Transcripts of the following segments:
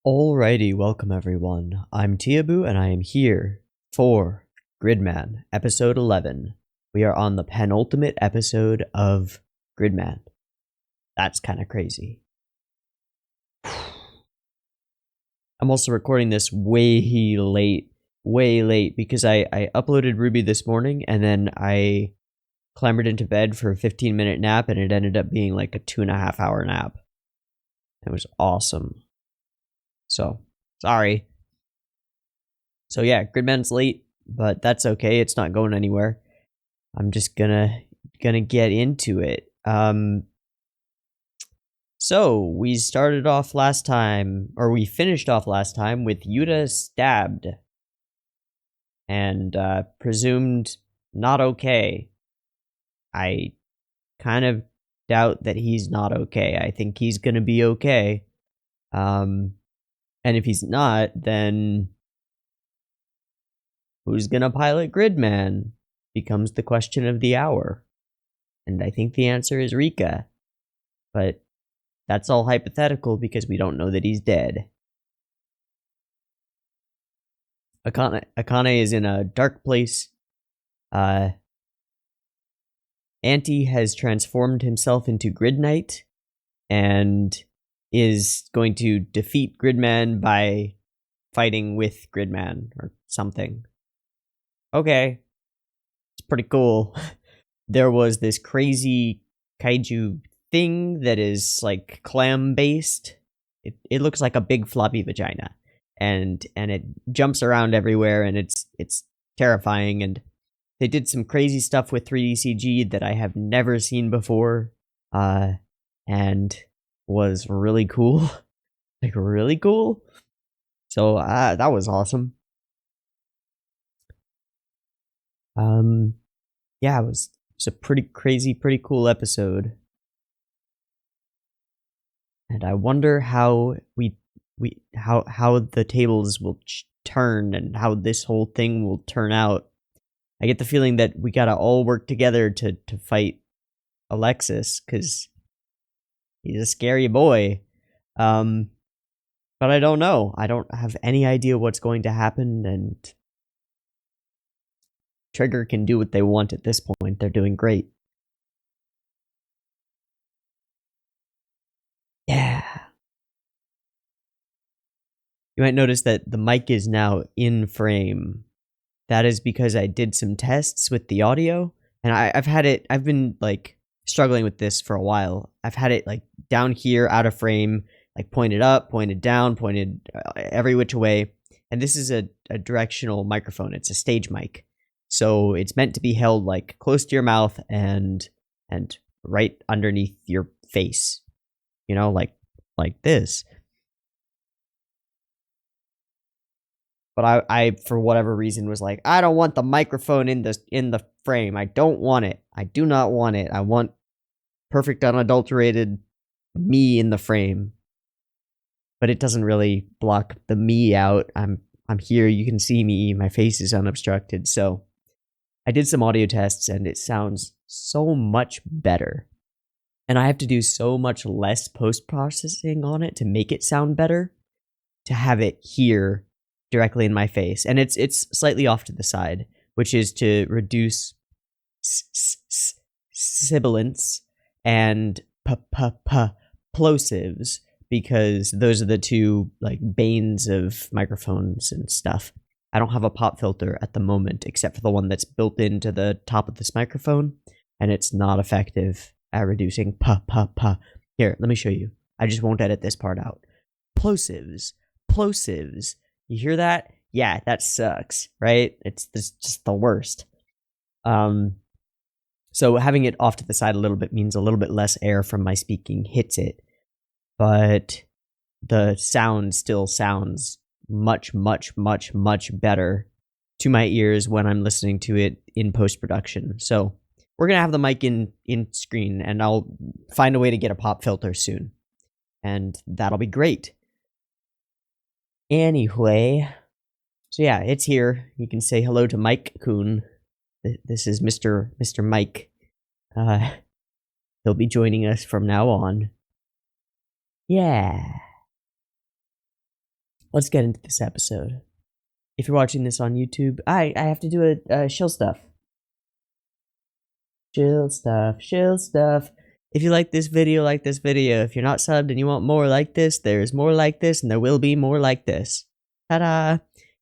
Alrighty, welcome everyone. I'm Teeaboo and I am here for Gridman, episode 11. We are on the penultimate episode of Gridman. That's kind of crazy. I'm also recording this way late, because I uploaded Ruby this morning and then I clambered into bed for a 15-minute nap and it ended up being like a 2.5 hour nap. It was awesome. So, sorry. So yeah, Gridman's late, but that's okay. It's not going anywhere. I'm just gonna get into it. So we started off last time, or we finished off last time with Yuta stabbed and presumed not okay. I kind of doubt that he's not okay. I think he's gonna be okay. And if he's not, then who's gonna pilot Gridman becomes the question of the hour. And I think the answer is Rika. But that's all hypothetical because we don't know that he's dead. Akane is in a dark place. Antie has transformed himself into Grid Knight and is going to defeat Gridman by fighting with Gridman or something. Okay. It's pretty cool. There was this crazy kaiju thing that is like clam based. It looks like a big floppy vagina. And it jumps around everywhere and it's terrifying, and they did some crazy stuff with 3D CG that I have never seen before. And was really cool. Like really cool. So that was awesome. Yeah, it was a pretty crazy, pretty cool episode. And I wonder how how the tables will turn and how this whole thing will turn out. I get the feeling that we gotta all work together to fight Alexis, because he's a scary boy. But I don't know. I don't have any idea what's going to happen, and Trigger can do what they want at this point. They're doing great. Yeah. You might notice that the mic is now in frame. That is because I did some tests with the audio, and I've been like struggling with this for a while. I've had it like down here, out of frame, like pointed up, pointed down, pointed every which way. And this is a directional microphone. It's a stage mic. So it's meant to be held like close to your mouth and right underneath your face. You know, like this. But I for whatever reason was like, I don't want the microphone in the frame. I don't want it. I do not want it. I want perfect unadulterated me in the frame. But it doesn't really block the me out. I'm here, you can see me, my face is unobstructed. So I did some audio tests and it sounds so much better. And I have to do so much less post-processing on it to make it sound better, to have it here directly in my face. And it's slightly off to the side, which is to reduce sibilance and plosives, because those are the two like banes of microphones and stuff. I don't have a pop filter at the moment, except for the one that's built into the top of this microphone, and it's not effective at reducing Here, let me show you. I just won't edit this part out. Plosives. You hear that? Yeah, that sucks, right? It's just the worst. So having it off to the side a little bit means a little bit less air from my speaking hits it, but the sound still sounds much better to my ears when I'm listening to it in post-production. So we're gonna have the mic in screen, and I'll find a way to get a pop filter soon, and that'll be great. Anyway, so yeah, it's here. You can say hello to Mike Kuhn. This is Mr. Mike. He'll be joining us from now on. Yeah. let's get into this episode. If you're watching this on YouTube, I have to do a shill stuff. Shill stuff. If you like this video, like this video. If you're not subbed and you want more like this, there's more like this, and there will be more like this. Ta-da!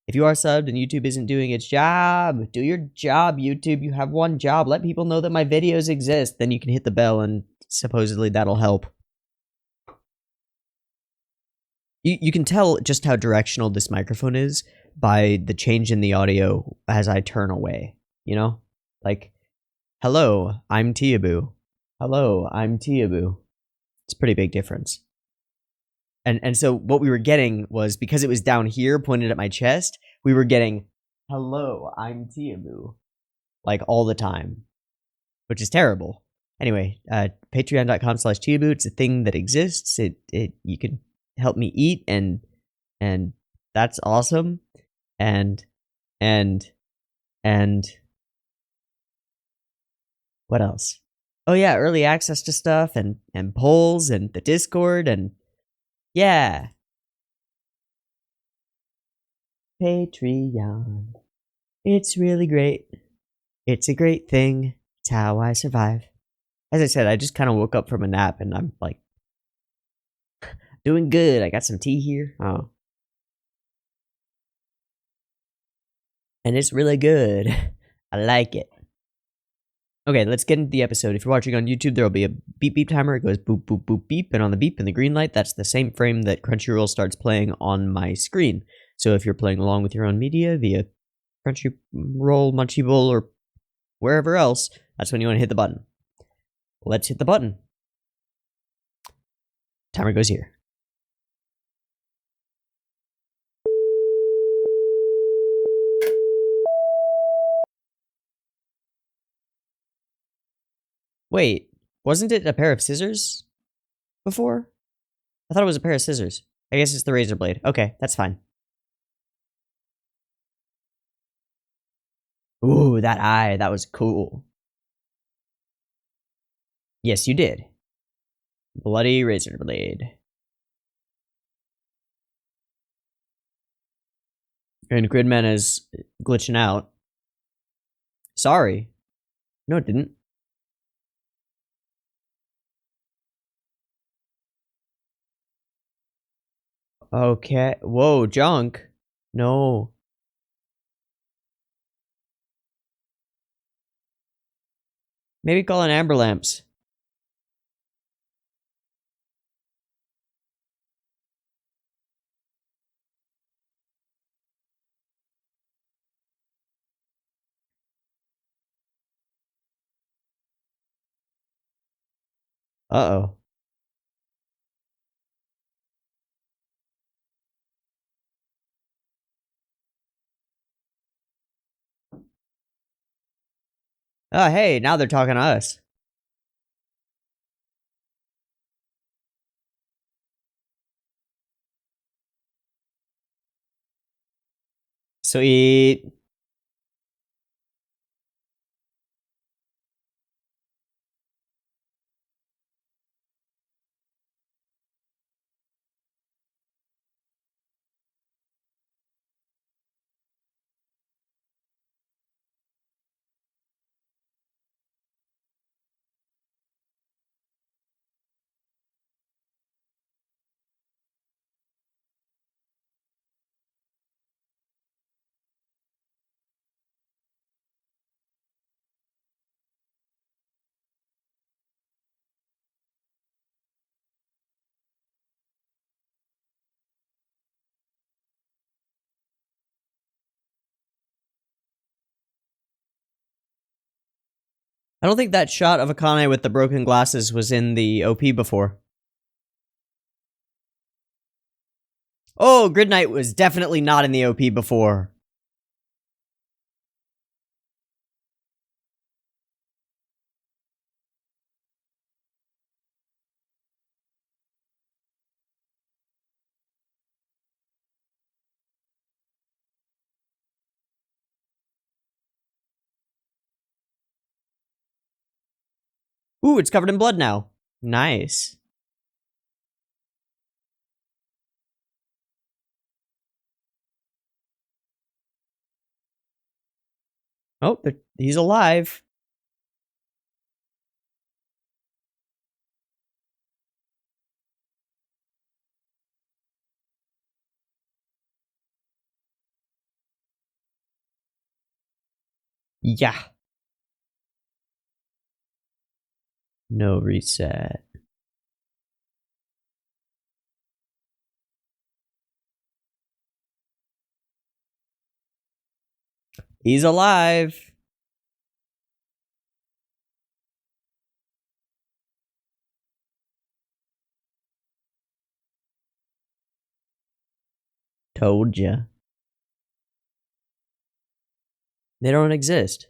If you are subbed and YouTube isn't doing its job, do your job, YouTube. You have one job. Let people know that my videos exist. Then you can hit the bell, and supposedly that'll help. You can tell just how directional this microphone is by the change in the audio as I turn away. You know? Like, hello, I'm Teeaboo. Hello, I'm Teeaboo. It's a pretty big difference. And so what we were getting was, because it was down here pointed at my chest, we were getting, hello, I'm Teeaboo, like all the time, which is terrible. Anyway, patreon.com/Teeaboo, it's a thing that exists. You can help me eat, and that's awesome. And what else? Oh yeah, early access to stuff, and polls, and the Discord, and yeah. Patreon. It's really great. It's a great thing. It's how I survive. As I said, I just kind of woke up from a nap, and I'm like doing good. I got some tea here. Oh. And it's really good. I like it. Okay, let's get into the episode. If you're watching on YouTube, there will be a beep beep timer. It goes boop boop boop beep, and on the beep and the green light, that's the same frame that Crunchyroll starts playing on my screen. So if you're playing along with your own media via Crunchyroll, Munchiebowl, or wherever else, that's when you want to hit the button. Let's hit the button. Timer goes here. Wait, wasn't it a pair of scissors before? I thought it was a pair of scissors. I guess it's the razor blade. Okay, that's fine. Ooh, that eye, that was cool. Yes, you did. Bloody razor blade. And Gridman is glitching out. Sorry. No, it didn't. Okay. Whoa, junk. No. Maybe call an amber lamps. Uh-oh. Oh, hey, now they're talking to us. Sweet. I don't think that shot of Akane with the broken glasses was in the OP before. Oh, Grid Knight was definitely not in the OP before. Ooh, it's covered in blood now. Nice. Oh, he's alive. Yeah. No reset. He's alive. Told ya. They don't exist.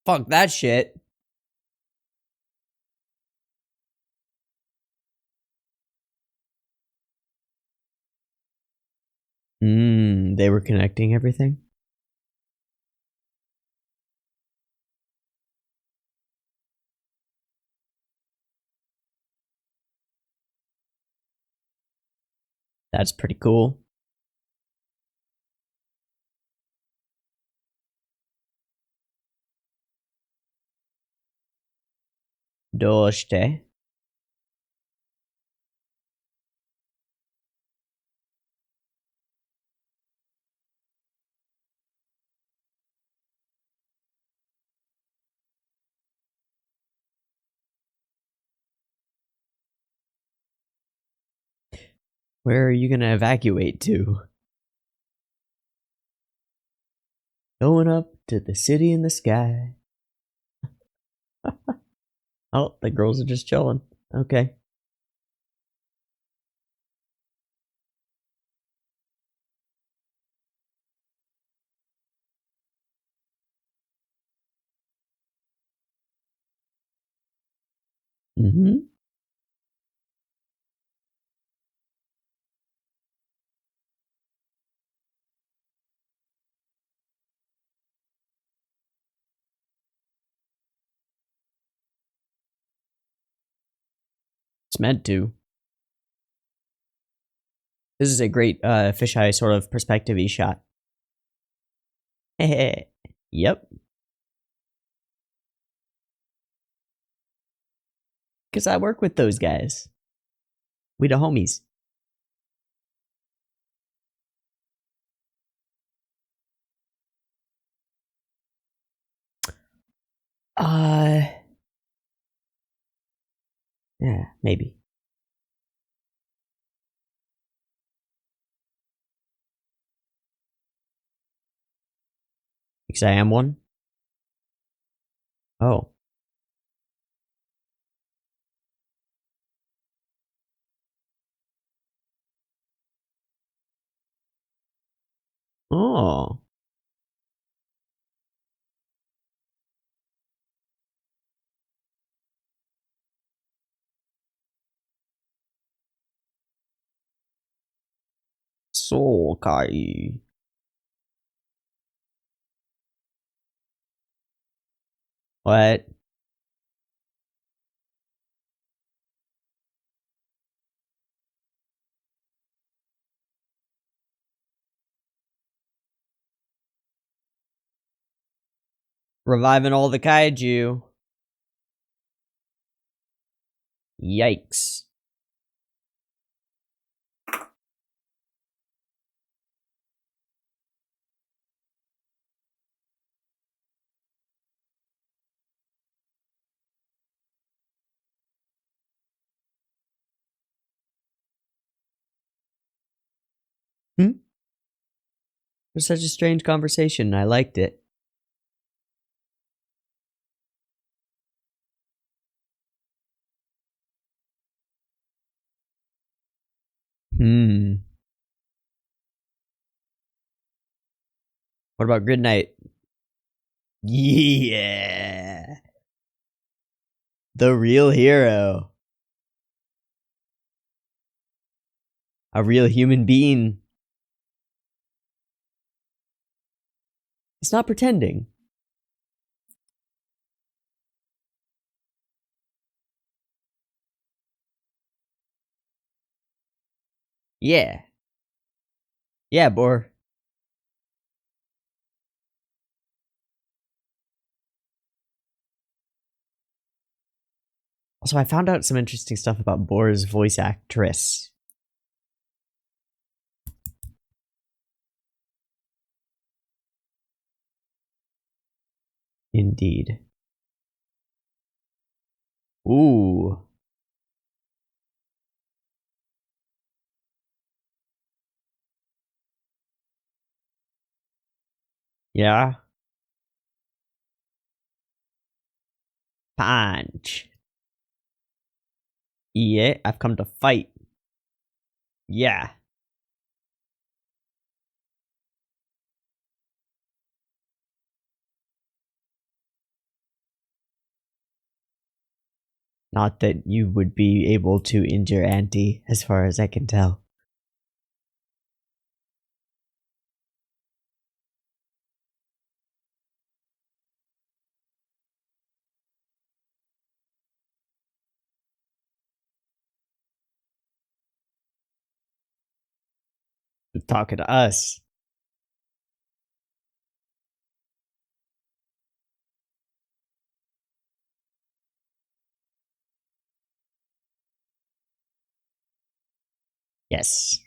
Fuck that shit. They were connecting everything? That's pretty cool. Doshite. Where are you gonna evacuate to? Going up to the city in the sky. Oh, the girls are just chilling. Okay. Mm-hmm. It's meant to. This is a great fisheye sort of perspective-y shot. Yep. Because I work with those guys. We the homies. Yeah, maybe. Because I am one? Oh. Oh. Saiki. What? Reviving all the kaiju. Yikes. Hmm? It was such a strange conversation. I liked it. What about Grid Knight? Yeah. The real hero. A real human being. It's not pretending. Yeah. Yeah, Boar. Also, I found out some interesting stuff about Boar's voice actress. Indeed. Ooh. Yeah. Punch. Yeah, I've come to fight. Yeah. Not that you would be able to injure Antie, as far as I can tell. Talking to us. Yes.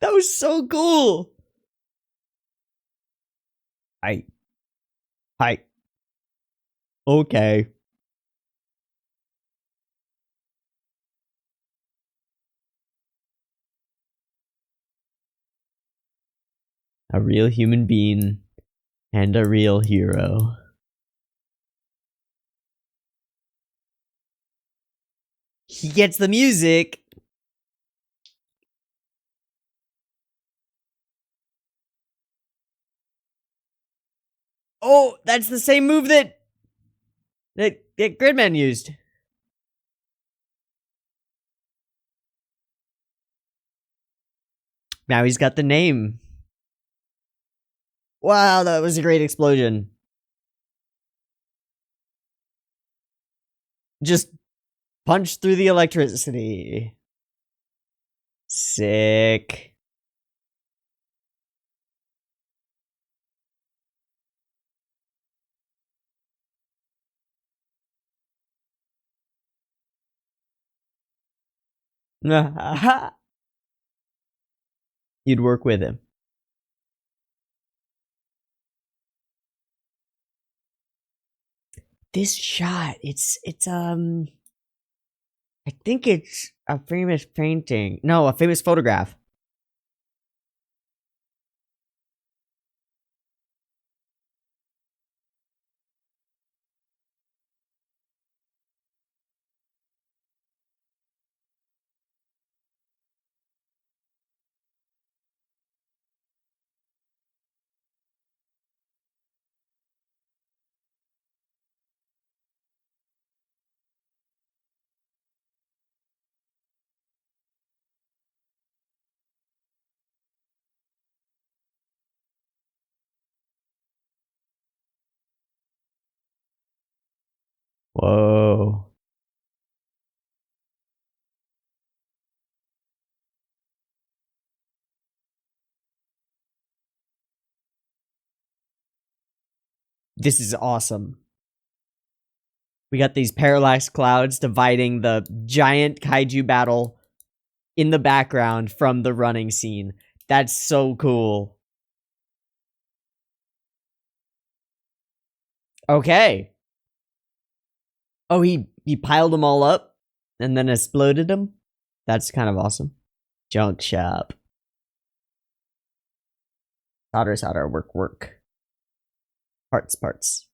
That was so cool. Hi. Hi. Okay. A real human being and a real hero. He gets the music. Oh, that's the same move that Gridman used. Now he's got the name. Wow, that was a great explosion. Just punch through the electricity. Sick. You'd work with him. This shot, I think it's a famous painting. No, a famous photograph. Whoa. This is awesome. We got these parallax clouds dividing the giant kaiju battle in the background from the running scene. That's so cool. Okay. Oh, he piled them all up and then exploded them? That's kind of awesome. Junk shop. Solder, solder, work, work. Parts, parts.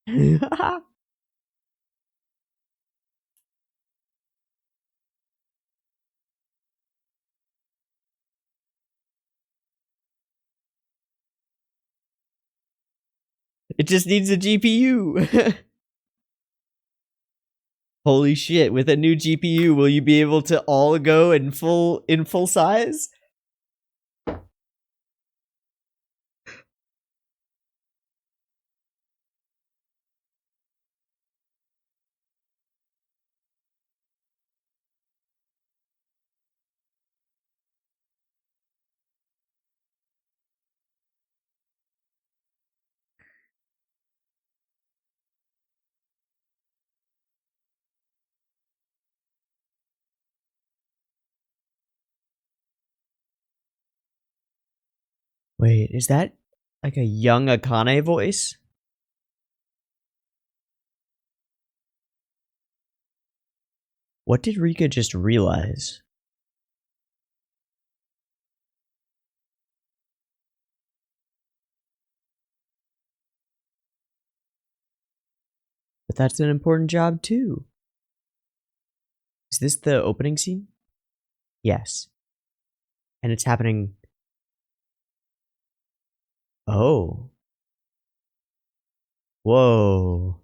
It just needs a GPU. Holy shit, with a new GPU, will you be able to all go in full size? Wait, is that like a young Akane voice? What did Rika just realize? But that's an important job too. Is this the opening scene? Yes. And it's happening. Oh. Whoa.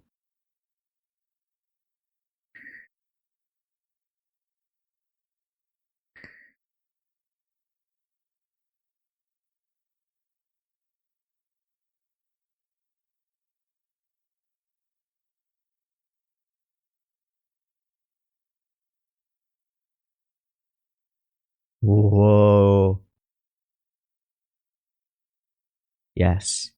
Whoa. Yes.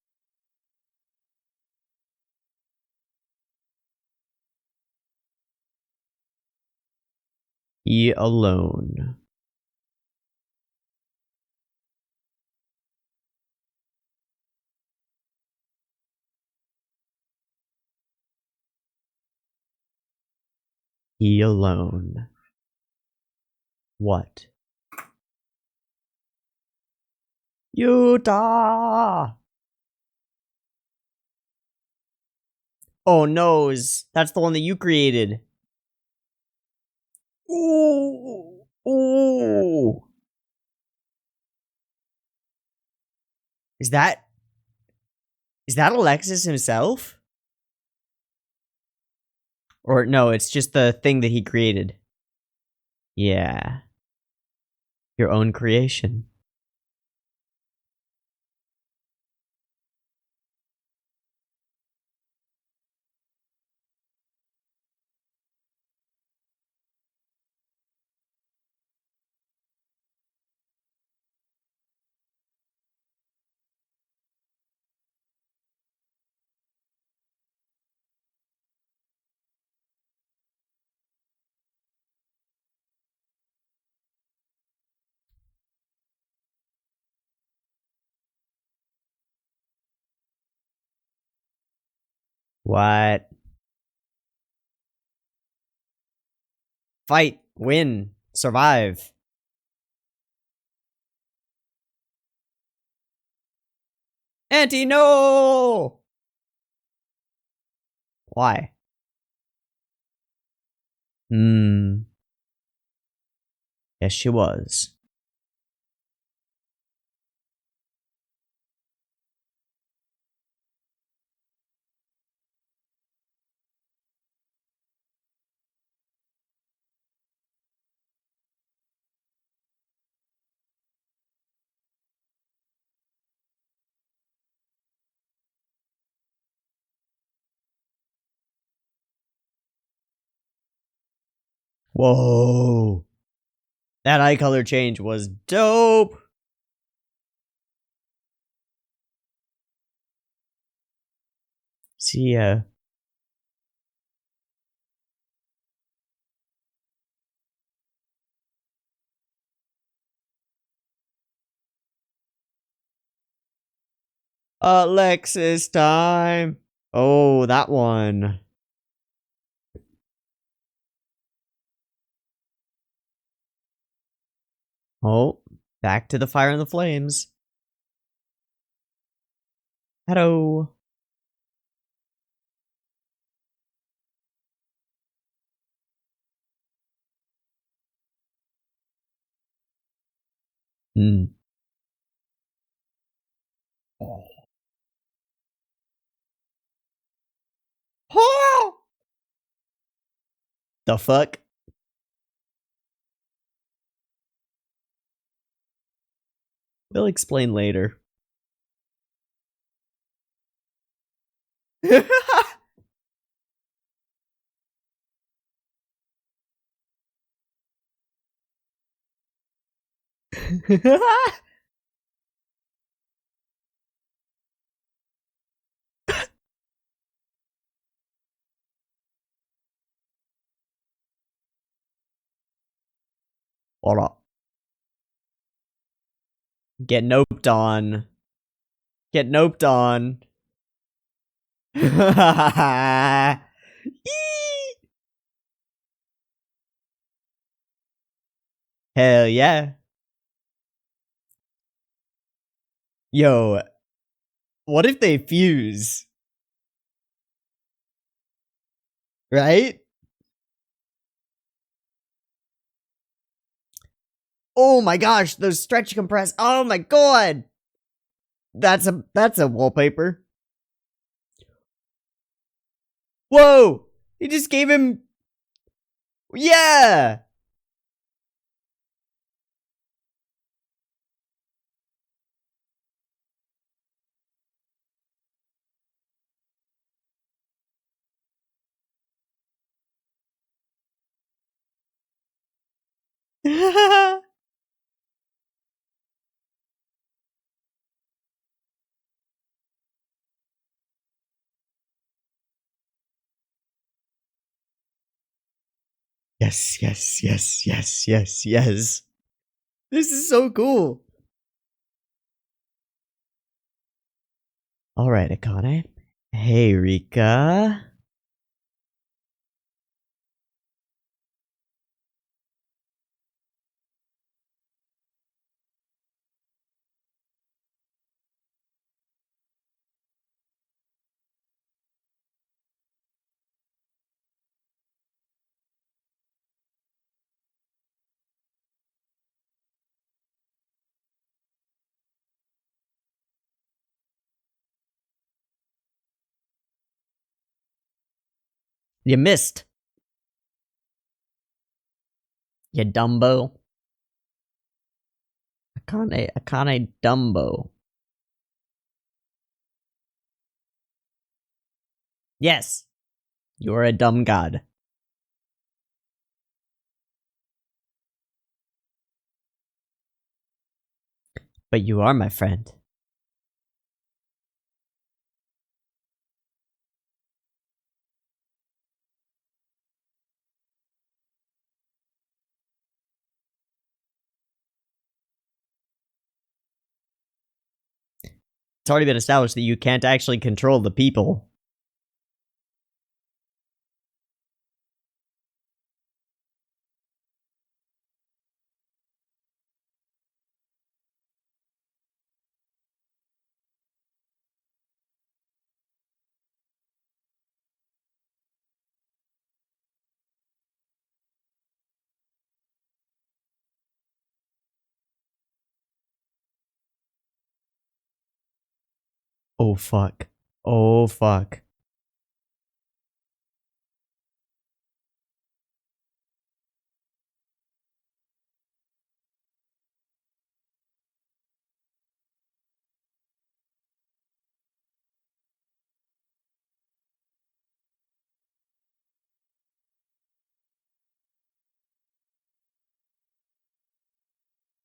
He alone. He alone. What? Utah! Oh no, that's the one that you created. Ooh. Ooh. Is that Alexis himself? Or no, it's just the thing that he created. Yeah. Your own creation. What? Fight, win, survive. Antie, no! Why? Yes, she was. Whoa. That eye color change was dope. See ya. Alexis time. Oh, that one. Oh, back to the fire and the flames. Hello. Hmm. Oh. The fuck? We'll explain later. Hold up. Get noped on. Get noped on. Hell yeah. Yo, what if they fuse? Right? Oh my gosh, those stretch compress. Oh my god. That's a wallpaper. Whoa! He just gave him. Yeah! Yes, yes, yes, yes, yes, yes. This is so cool. Alright, Akane. Hey, Rika. You missed. You Dumbo. Akane Dumbo. Yes. You're a dumb god. But you are my friend. It's already been established that you can't actually control the people. Oh fuck. Oh fuck.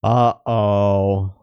Uh-oh.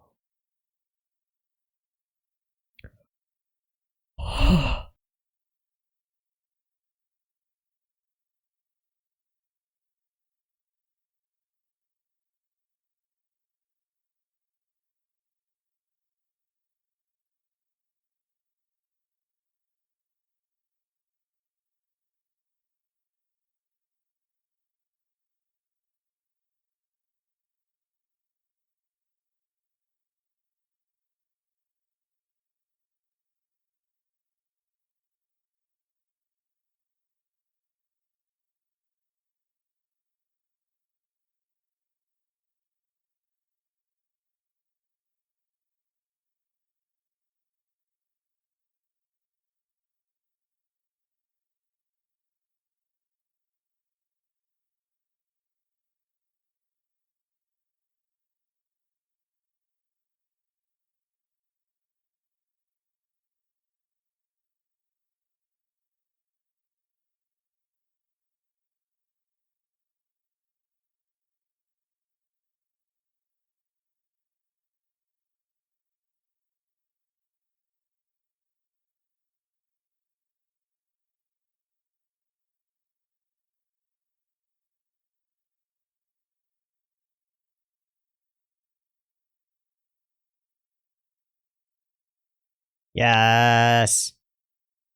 Yes.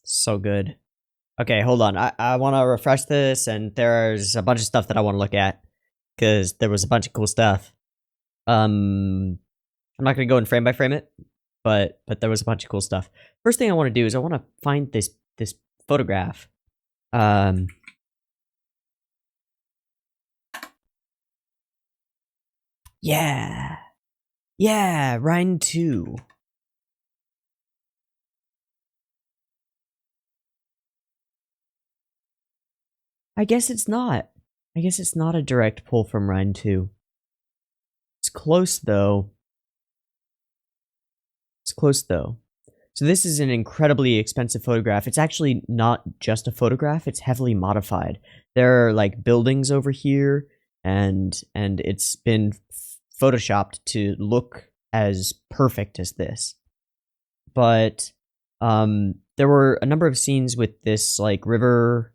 So good. Okay, hold on. I want to refresh this, and there's a bunch of stuff that I want to look at because there was a bunch of cool stuff. I'm not gonna go and frame by frame it, but there was a bunch of cool stuff. First thing I want to do is I want to find this photograph. Yeah, yeah, Rhine 2. I guess it's not. I guess it's not a direct pull from Rhine 2. It's close though. It's close though. So this is an incredibly expensive photograph. It's actually not just a photograph, it's heavily modified. There are like buildings over here and it's been photoshopped to look as perfect as this. But there were a number of scenes with this like river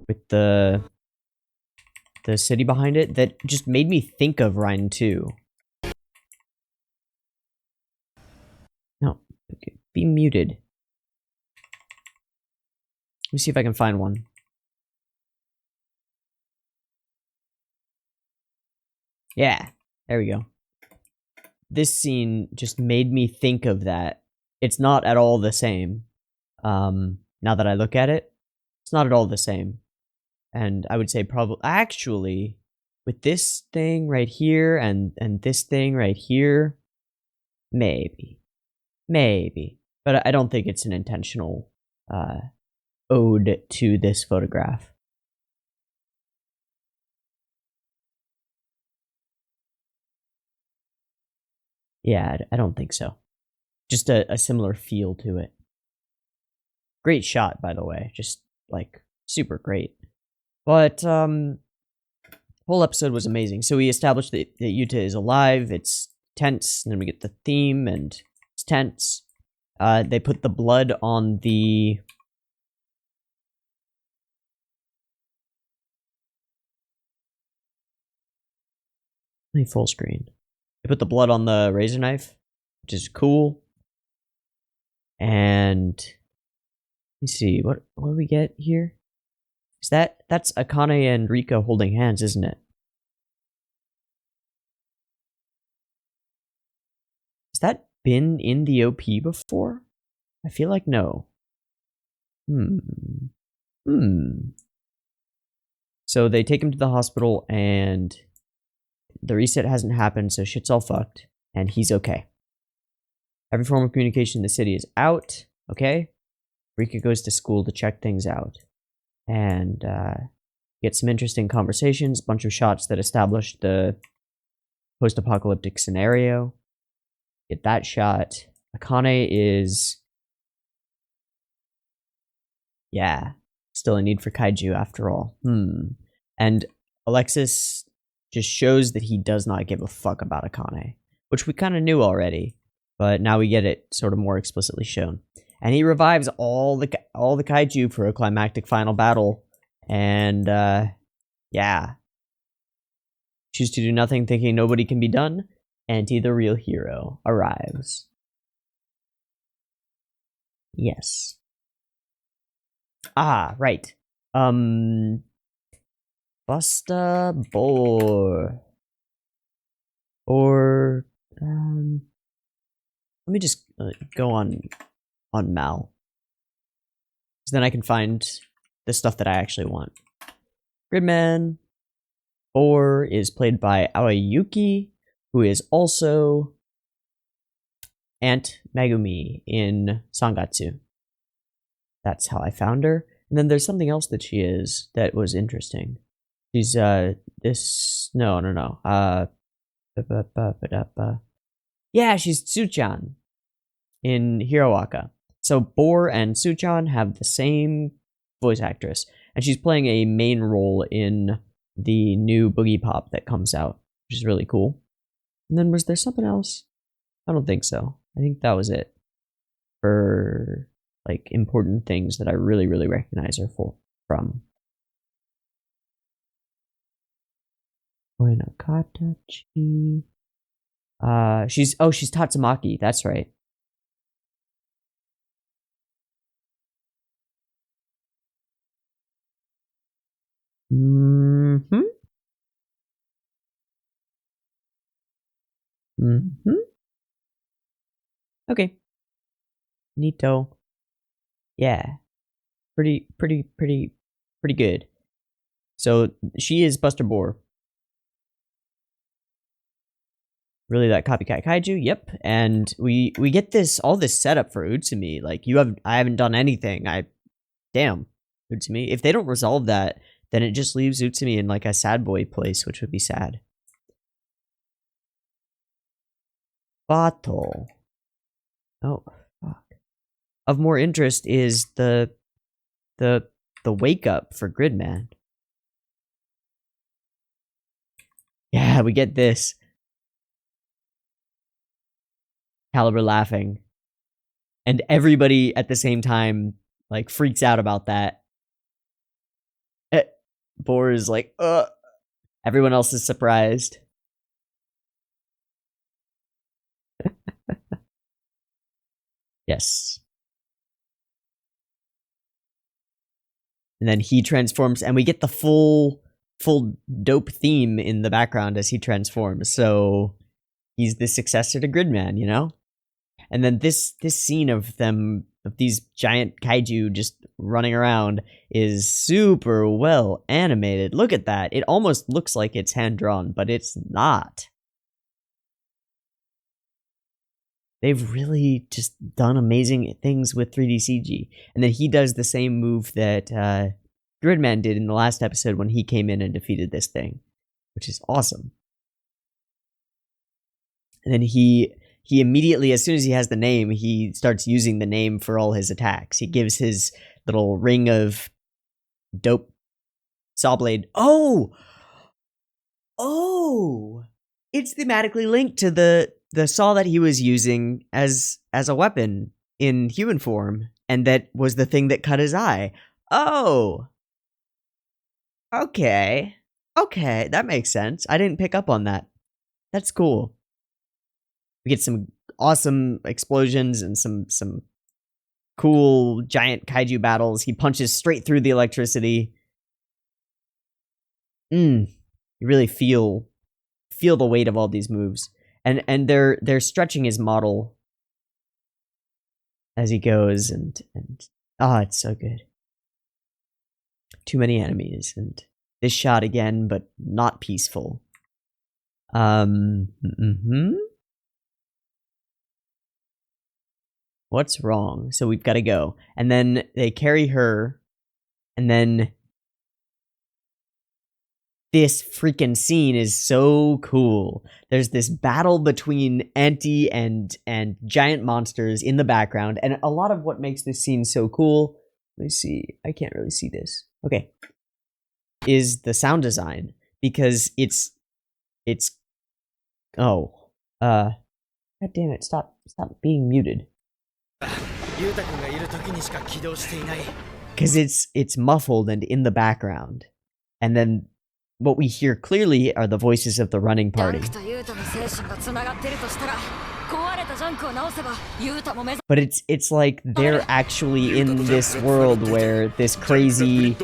with the city behind it that just made me think of Rhine 2. No, okay, be muted. Let me see if I can find one. Yeah, there we go. This scene just made me think of that. It's not at all the same. Now that I look at it, it's not at all the same. And I would say probably actually with this thing right here and this thing right here, maybe. But I don't think it's an intentional ode to this photograph. Yeah, I don't think so. Just a similar feel to it. Great shot, by the way. Just like super great. But whole episode was amazing. So we established that Yuta is alive. It's tense, and then we get the theme, and it's tense. They put the blood on the full screen. They put the blood on the razor knife, which is cool. And let me see what do we get here? Is that's Akane and Rika holding hands, isn't it? Has that been in the OP before? I feel like no. So they take him to the hospital, and the reset hasn't happened, so shit's all fucked, and he's okay. Every form of communication in the city is out, okay? Rika goes to school to check things out, and get some interesting conversations, a bunch of shots that establish the post-apocalyptic scenario. Get that shot. Akane is... yeah, still a need for kaiju after all. And Alexis just shows that he does not give a fuck about Akane, which we kind of knew already, but now we get it sort of more explicitly shown. And he revives all the kaiju for a climactic final battle, and yeah, choose to do nothing, thinking nobody can be done. Antie, the real hero, arrives. Yes. Ah, right. Busta Bor. Or let me just go on Mal, so then I can find the stuff that I actually want. Gridman. Bor is played by Aoyuki, who is also Aunt Megumi in Sangatsu. That's how I found her. And then there's something else that she is that was interesting. She's this no. Yeah, she's Tsuchan in Hiroaka. So Bor and Tsuchan have the same voice actress, and she's playing a main role in the new Boogie Pop that comes out, which is really cool. And then was there something else? I don't think so. I think that was it for like important things that I really recognize her from. Katachi. She's Tatsumaki, that's right. Mm-hmm. Mm-hmm. Okay. Neato. Yeah. Pretty good. So she is Buster Boar. Really that copycat kaiju? Yep. And we get all this setup for Utsumi. Like I haven't done anything. Damn. Utsumi. If they don't resolve that, then it just leaves Utsumi in like a sad boy place, which would be sad. Battle. Oh, fuck. Of more interest is the wake up for Gridman. Yeah, we get this. Caliber laughing. And everybody at the same time like freaks out about that. Boar is like, everyone else is surprised. Yes. And then he transforms, and we get the full dope theme in the background as he transforms. So he's the successor to Gridman, you know? And then this scene of these giant kaiju just running around is super well animated. Look at that. It almost looks like it's hand-drawn, but it's not. They've really just done amazing things with 3D CG. And then he does the same move that Gridman did in the last episode when he came in and defeated this thing, which is awesome. And then he immediately, as soon as he has the name, he starts using the name for all his attacks. He gives his little ring of dope saw blade. Oh! It's thematically linked to the saw that he was using as a weapon in human form, and that was the thing that cut his eye. Oh! Okay, that makes sense. I didn't pick up on that. That's cool. We get some awesome explosions and some cool giant kaiju battles. He punches straight through the electricity. You really feel the weight of all these moves. And they're stretching his model as he goes, and it's so good. Too many enemies, and this shot again, but not peaceful. What's wrong? So we've got to go. And then they carry her, and then this freaking scene is so cool. There's this battle between Antie and giant monsters in the background, and a lot of what makes this scene so cool, let me see, I can't really see this. Okay. Is the sound design, because it's god damn it, stop being muted. Because it's muffled and in the background. And then what we hear clearly are the voices of the running party. But it's like they're actually in this world where this crazy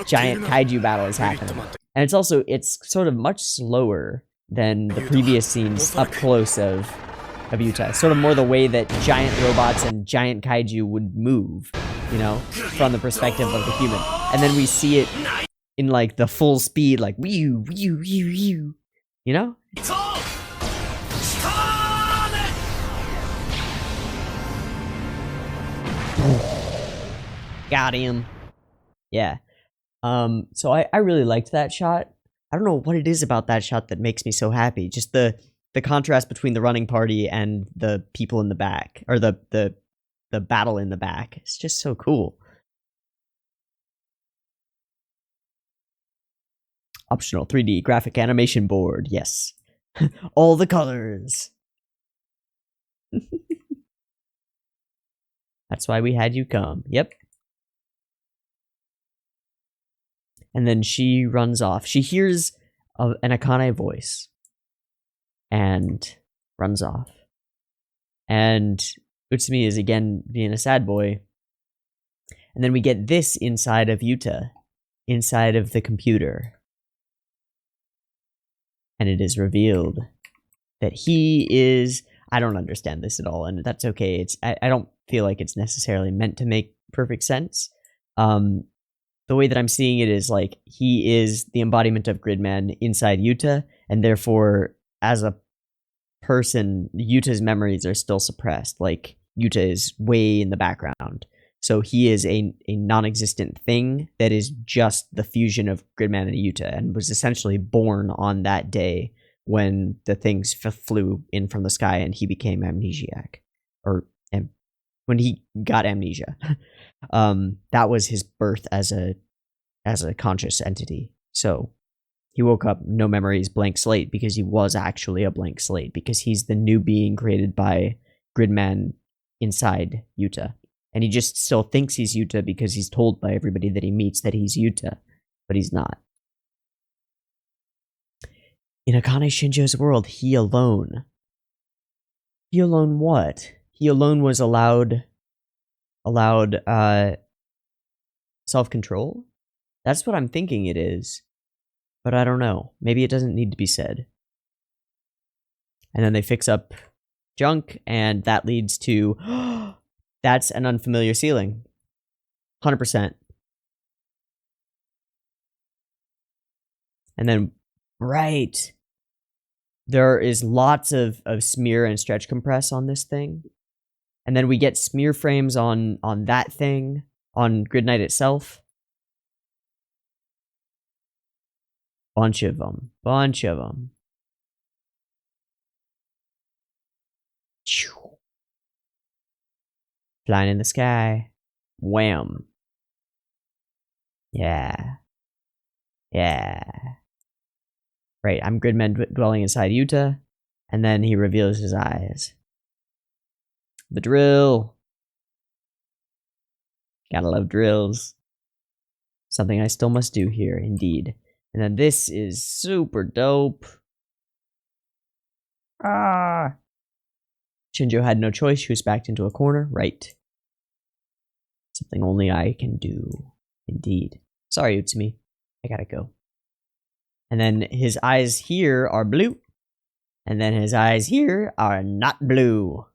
giant kaiju battle is happening. And it's sort of much slower than the previous scenes up close of Yuta. Sort of more the way that giant robots and giant kaiju would move, you know, from the perspective of the human. And then we see it in like the full speed, like whew, whew, whew, whew, you know? Got him. Yeah. So I really liked that shot. I don't know what it is about that shot that makes me so happy. Just the contrast between the running party and the people in the back, or the battle in the back. It's just so cool. Optional 3D graphic animation board. Yes. All the colors. That's why we had you come. Yep. And then she runs off. She hears an Akane voice and runs off. And Utsumi is again being a sad boy. And then we get this inside of Yuta inside of the computer. And it is revealed that he is... I don't understand this at all, and that's okay. I don't feel like it's necessarily meant to make perfect sense. The way that I'm seeing it is like he is the embodiment of Gridman inside Yuta, and therefore, as a person, Yuta's memories are still suppressed. Like, Yuta is way in the background. So he is a non-existent thing that is just the fusion of Gridman and Yuta, and was essentially born on that day when the things flew in from the sky and he became amnesiac. Or when he got amnesia. That was his birth as a conscious entity. So he woke up, no memories, blank slate, because he was actually a blank slate, because he's the new being created by Gridman inside Yuta. And he just still thinks he's Yuta because he's told by everybody that he meets that he's Yuta, but he's not. In Akane Shinjo's world, he alone. He alone what? He alone was allowed self-control? That's what I'm thinking it is. But I don't know. Maybe it doesn't need to be said. And then they fix up junk, and that leads to... That's an unfamiliar ceiling. 100%. And then, right. There is lots of smear and stretch compress on this thing. And then we get smear frames on that thing, on Gridnight itself. Bunch of them. Flying in the sky. Wham. Yeah. Right, I'm Gridman dwelling inside Yuta, and then he reveals his eyes. The drill. Gotta love drills. Something I still must do here, indeed. And then this is super dope. Ah! Shinjo had no choice. She was backed into a corner. Right. Something only I can do. Indeed. Sorry, Utsumi. I gotta go. And then his eyes here are blue. And then his eyes here are not blue.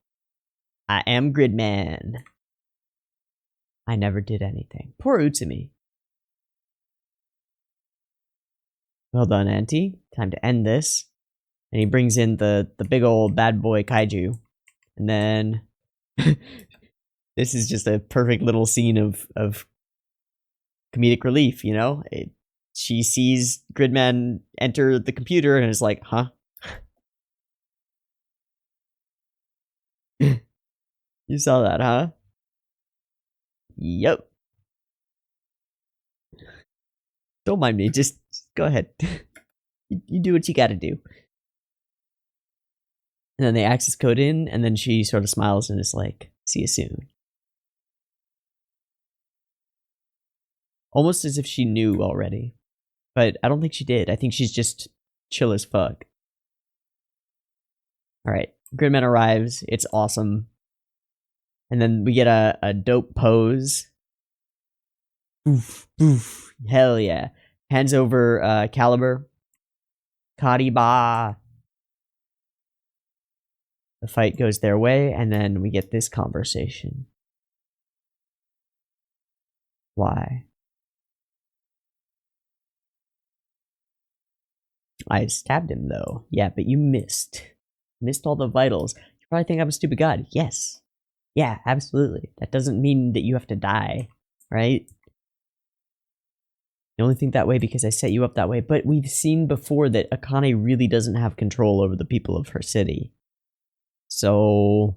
I am Gridman. I never did anything. Poor Utsumi. Well done, Auntie. Time to end this. And he brings in the big old bad boy kaiju. And then... this is just a perfect little scene of comedic relief, you know? She sees Gridman enter the computer and is like, huh? You saw that, huh? Yep. Don't mind me, just go ahead. You do what you gotta do. And then they access code in, and then she sort of smiles and is like, see you soon. Almost as if she knew already. But I don't think she did. I think she's just chill as fuck. Alright, Gridman arrives. It's awesome. And then we get a dope pose. Oof, oof. Hell yeah. Hands over Caliber. Kariba. The fight goes their way, and then we get this conversation. Why? I stabbed him, though. Yeah, but you missed. Missed all the vitals. You probably think I'm a stupid god. Yes. Yeah, absolutely. That doesn't mean that you have to die, right? You only think that way because I set you up that way. But we've seen before that Akane really doesn't have control over the people of her city. So...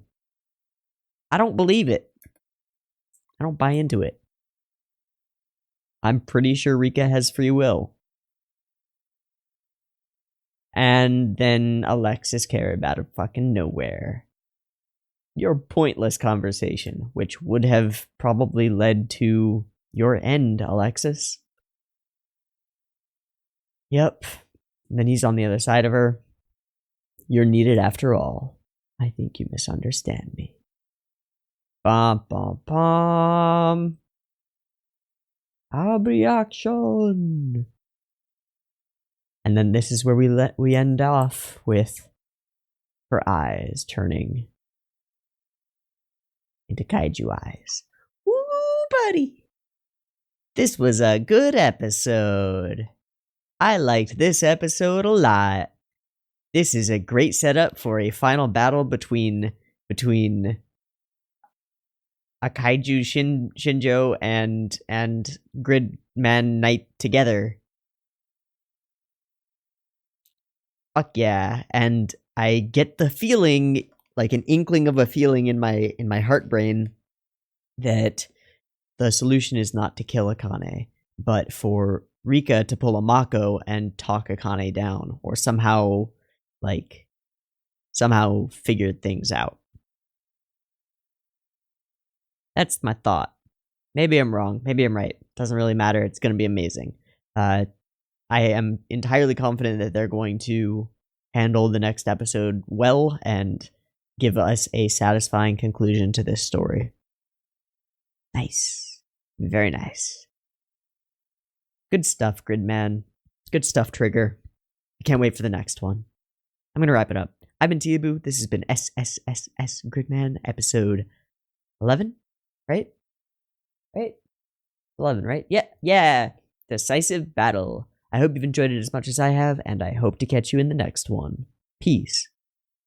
I don't believe it. I don't buy into it. I'm pretty sure Rika has free will. And then Alexis Carib out of fucking nowhere. Your pointless conversation, which would have probably led to your end, Alexis. Yep. And then he's on the other side of her. You're needed after all. I think you misunderstand me. Bum, bum, bum. Abreaction. And then this is where we end off with her eyes turning into kaiju eyes. Woo, buddy! This was a good episode. I liked this episode a lot. This is a great setup for a final battle between a kaiju Shinjo and Gridman Knight together. Fuck yeah. And I get the feeling, like an inkling of a feeling in my heart brain, that the solution is not to kill Akane, but for Rika to pull a Mako and talk Akane down, or somehow figure things out. That's my thought. Maybe I'm wrong. Maybe I'm right. Doesn't really matter. It's going to be amazing. I am entirely confident that they're going to handle the next episode well and give us a satisfying conclusion to this story. Nice. Very nice. Good stuff, Gridman. Good stuff, Trigger. I can't wait for the next one. I'm going to wrap it up. I've been Teeaboo. This has been SSSS.Gridman, episode 11, right? Right? 11, right? Yeah. Decisive battle. I hope you've enjoyed it as much as I have, and I hope to catch you in the next one. Peace.